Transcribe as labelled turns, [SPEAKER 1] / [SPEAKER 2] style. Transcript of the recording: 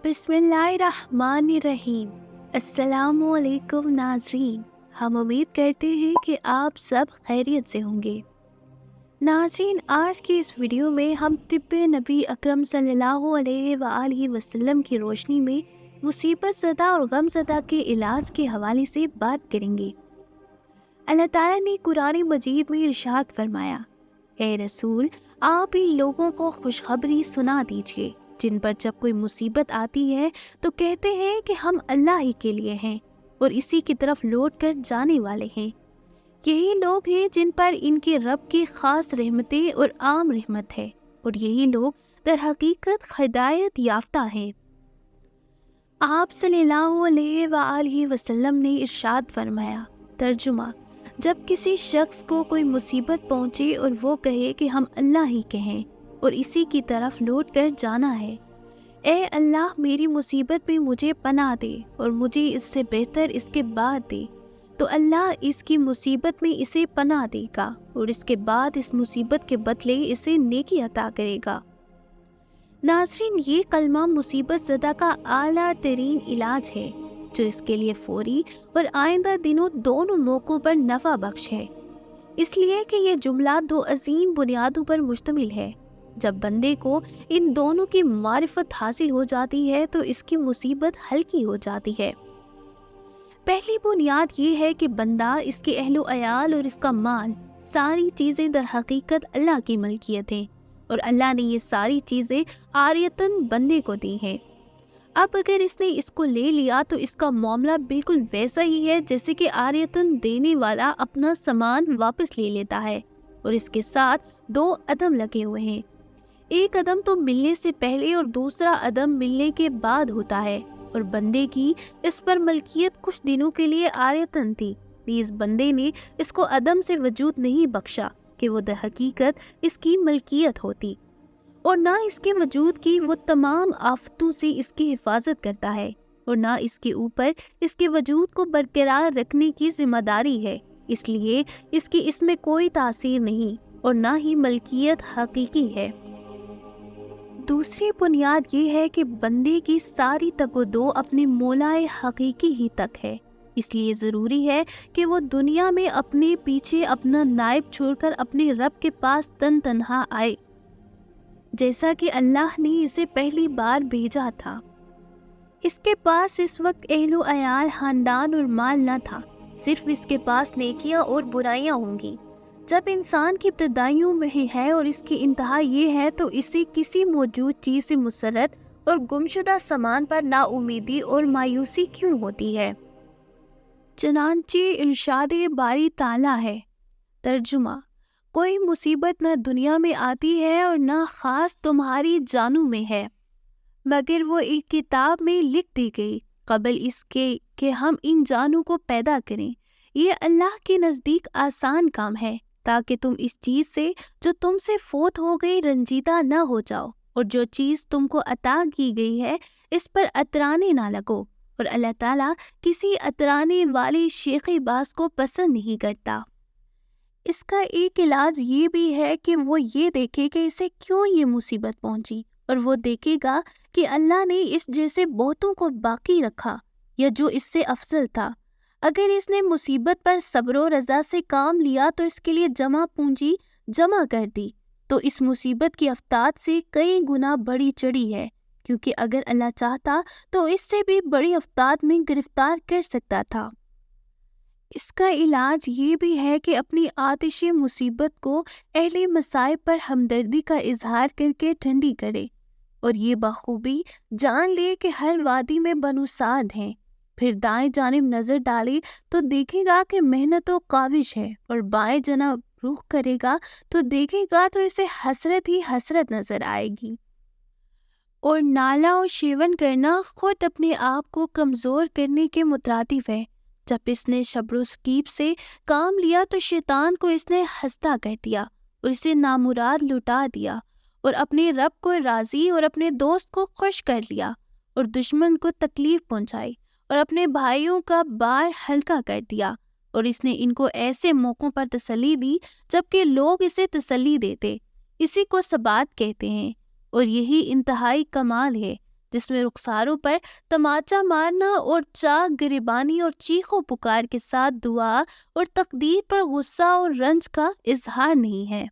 [SPEAKER 1] बिस्मिल्लाहिर्रहमानिर्रहीम। अस्सलामुअलैकुम नाज़रीन, हम उम्मीद करते हैं कि आप सब खैरियत से होंगे। नाज़रीन, आज की इस वीडियो में हम तिब्बे नबी अकरम सल्लल्लाहु अलैहि वसल्लम की रोशनी में मुसीबत ज़दा और गमज़दा के इलाज के हवाले से बात करेंगे। अल्लाह ताला ने कुरान मजीद में इरशाद फरमाया, ए रसूल, आप इन लोगों को खुशखबरी सुना दीजिए जिन पर जब कोई मुसीबत आती है तो कहते हैं कि हम अल्लाह ही के लिए हैं और इसी की तरफ लौट कर जाने वाले हैं। यही लोग हैं जिन पर इनके रब की खास रहमतें और आम रहमत है, और यही लोग दर हकीकत हिदायत याफ्ता हैं। आप सल्लल्लाहु अलैहि वसल्लम ने इरशाद फरमाया, तर्जुमा, जब किसी शख्स को कोई मुसीबत पहुंचे और वो कहे कि हम अल्लाह ही के हैं और इसी की तरफ लौट कर जाना है, ए अल्लाह मेरी मुसीबत में मुझे पनाह दे और मुझे इससे बेहतर इसके बाद दे, तो अल्लाह इसकी मुसीबत में इसे पनाह देगा और इसके बाद इस मुसीबत के बदले इसे नेकी अता करेगा। नाज़रीन, ये कलमा मुसीबत ज़दा का आला तरीन इलाज है जो इसके लिए फौरी और आइंदा दिनों दोनों मौक़ों पर नफ़ा बख्श है, इसलिए कि यह जुमला दो अजीम बुनियादों पर मुश्तमिल है। जब बंदे को इन दोनों की मारिफत हासिल हो जाती है तो इसकी मुसीबत हल्की हो जाती है। पहली बुनियाद ये है कि बंदा, इसके अहलो अयाल और इसका माल, सारी चीज़ें दर हकीकत अल्लाह की मलकियत हैं और अल्लाह ने ये सारी चीज़ें आरियतन बंदे को दी हैं। अब अगर इसने इसको ले लिया तो इसका मामला बिल्कुल वैसा ही है जैसे कि आरियतन देने वाला अपना सामान वापस ले लेता है और इसके साथ दो अदम लगे हुए हैं। एक अदम तो मिलने से पहले और दूसरा अदम मिलने के बाद होता है, और बंदे की इस पर मलकियत कुछ दिनों के लिए आरियतन थी। इस बंदे ने इसको अदम से वजूद नहीं बख्शा कि वो दर हकीकत इसकी मलकियत होती, और ना इसके वजूद की वो तमाम आफतों से इसकी हिफाजत करता है, और ना इसके ऊपर इसके वजूद को बरकरार रखने की जिम्मेदारी है। इसलिए इसकी इसमें कोई तासीर नहीं और ना ही मलकियत हकीकी है। दूसरी बुनियाद ये है कि बंदे की सारी तगोदो अपने मौलाए हकीकी ही तक है, इसलिए ज़रूरी है कि वो दुनिया में अपने पीछे अपना नाइब छोड़कर अपने रब के पास तन तन्हा आए, जैसा कि अल्लाह ने इसे पहली बार भेजा था। इसके पास इस वक्त अहलो अयाल, खानदान और माल न था, सिर्फ इसके पास नेकियां और बुराइयां होंगी। जब इंसान की इब्तदाइयों में है और इसकी इंतहा ये है तो इसे किसी मौजूद चीज़ से मुसरत और गुमशुदा सामान पर नाउमीदी और मायूसी क्यों होती है। चनांचे इरशाद बारी ताला है, तर्जुमा, कोई मुसीबत न दुनिया में आती है और न ख़ास तुम्हारी जानों में है, मगर वो एक किताब में लिख दी गई क़बल इसके कि हम इन जानों को पैदा करें। ये अल्लाह के नज़दीक आसान काम है ताकि तुम इस चीज़ से जो तुमसे फोत हो गई रंजीदा न हो जाओ, और जो चीज़ तुमको अता की गई है इस पर अतराने ना लगो, और अल्लाह ताला किसी अतराने वाले शेखीबाज को पसंद नहीं करता। इसका एक इलाज ये भी है कि वो ये देखे कि इसे क्यों ये मुसीबत पहुंची, और वो देखेगा कि अल्लाह ने इस जैसे बहुतों को बाकी रखा या जो इससे अफजल था। अगर इसने मुसीबत पर सब्र और रज़ा से काम लिया तो इसके लिए जमा पूंजी जमा कर दी तो इस मुसीबत की अफ्ताद से कई गुना बड़ी चढ़ी है, क्योंकि अगर अल्लाह चाहता तो इससे भी बड़ी अफ्ताद में गिरफ्तार कर सकता था। इसका इलाज ये भी है कि अपनी आतिश मुसीबत को अहले मसाइब पर हमदर्दी का इजहार करके ठंडी करे, और ये बखूबी जान ले कि हर वादी में बनु साद हैं। फिर दाएं जानिब नज़र डाले तो देखेगा कि मेहनत व काविश है, और बाएं जनाब रुख करेगा तो देखेगा तो इसे हसरत ही हसरत नज़र आएगी। और नाला और शेवन करना खुद अपने आप को कमज़ोर करने के मुतरादिफ है। जब इसने शब्र सकीब से काम लिया तो शैतान को इसने हंसता कर दिया और इसे नामुराद लुटा दिया, और अपने रब को राज़ी और अपने दोस्त को खुश कर लिया, और दुश्मन को तकलीफ़ पहुंचाई और अपने भाइयों का बार हल्का कर दिया, और इसने इनको ऐसे मौक़ों पर तसल्ली दी जबकि लोग इसे तसल्ली देते। इसी को सबात कहते हैं, और यही इंतहाई कमाल है جس میں رخساروں پر تماچا مارنا اور چاک گریبانی اور چیخو پکار کے ساتھ دعا اور تقدیر پر غصہ اور رنج کا اظہار نہیں ہے۔